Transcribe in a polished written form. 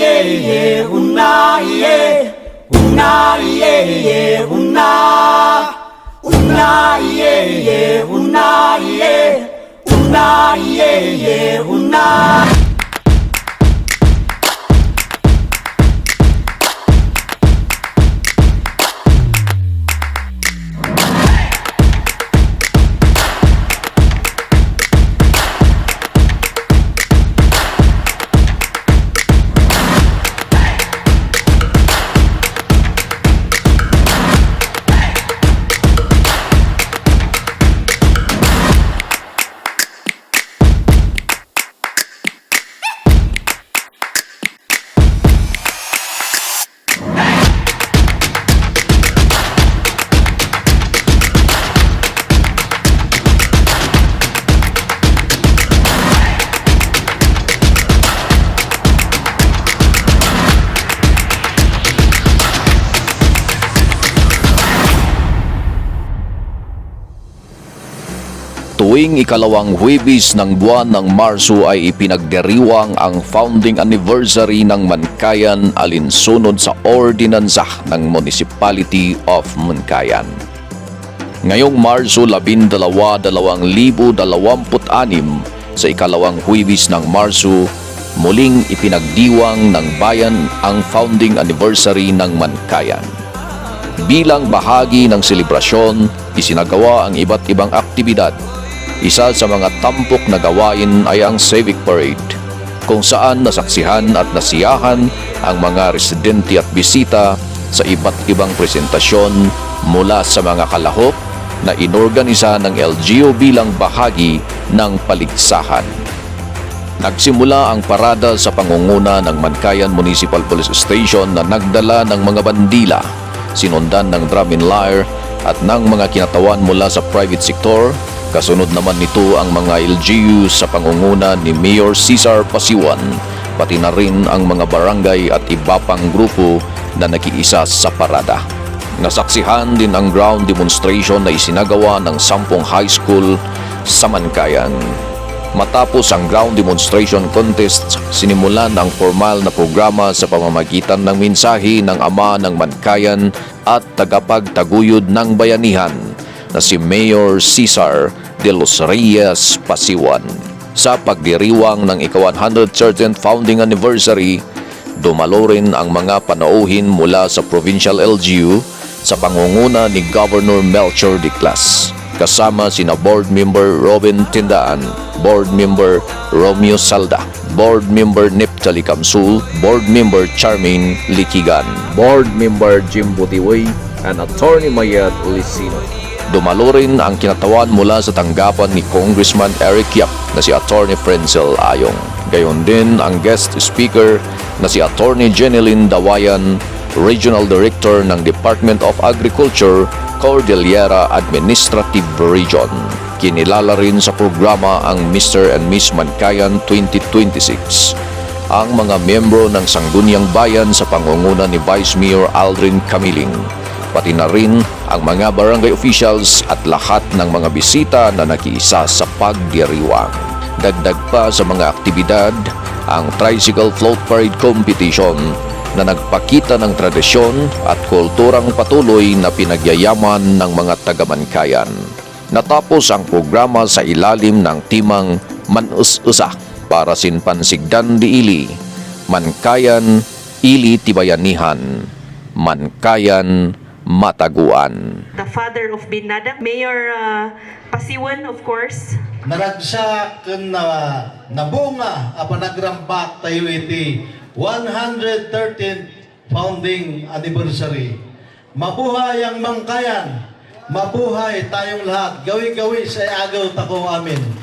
iye, una iye, una iye, una iye, una iye, una iye, una. Tuwing ikalawang Huwebes ng buwan ng Marso ay ipinagdiriwang ang founding anniversary ng Mankayan alinsunod sa ordinansa ng Municipality of Mankayan. Ngayong Marso 12, 2026 sa ikalawang Huwebes ng Marso, muling ipinagdiwang ng bayan ang founding anniversary ng Mankayan. Bilang bahagi ng selebrasyon, isinagawa ang iba't ibang aktibidad. Isa sa mga tampok na gawain ay ang Civic Parade, kung saan nasaksihan at nasiyahan ang mga residente at bisita sa iba't ibang presentasyon mula sa mga kalahok na inorganisa ng LGU bilang bahagi ng paligsahan. Nagsimula ang parada sa pangunguna ng Mankayan Municipal Police Station na nagdala ng mga bandila, sinundan ng drum and lyre at ng mga kinatawan mula sa private sector. Kasunod naman nito ang mga LGU sa pangunguna ni Mayor Cesar Pasiwan, pati na rin ang mga barangay at iba pang grupo na nakiisa sa parada. Nasaksihan din ang ground demonstration na isinagawa ng 10 high school sa Mankayan. Matapos ang ground demonstration contest, sinimulan ang formal na programa sa pamamagitan ng mensahe ng ama ng Mankayan at tagapagtaguyod ng bayanihan na si Mayor Cesar de los Reyes Pasiwan. Sa pagdiriwang ng ika-113th founding anniversary, dumalo rin ang mga panauhin mula sa Provincial LGU sa pangunguna ni Governor Melchor Diclas, kasama sina Board Member Robin Tindaan, Board Member Romeo Salda, Board Member Neptali Kamsul, Board Member Charmaine Likigan, Board Member Jim Butiway, and Attorney Mayat Licino. Dumalo rin ang kinatawan mula sa tanggapan ni Congressman Eric Yap na si Attorney Frenzel Ayong. Gayon din ang guest speaker na si Attorney Jeneline Dawayan, Regional Director ng Department of Agriculture, Cordillera Administrative Region. Kinilala rin sa programa ang Mr. and Miss Mankayan 2026. Ang mga miyembro ng Sangguniang Bayan sa pangunguna ni Vice Mayor Aldrin Camiling, pati na rin ang mga barangay officials at lahat ng mga bisita na nakiisa sa pagdiriwang. Dagdag pa sa mga aktibidad, ang Tricycle Float Parade Competition na nagpakita ng tradisyon at kulturang patuloy na pinagyayaman ng mga taga-Mankayan. Natapos ang programa sa ilalim ng timang Manus-usa para sinpansigdan di ili, Mankayan, ili tibayanihan, Mankayan, mataguan. The father of Binadang, Mayor Pasiwan, of course. Naragsa ken na nabunga apan nagrambak tayo iti 113th founding anniversary. Mabuhay ang Mankayan, mabuhay tayong lahat. Gawi-gawi sa agaw tako amin.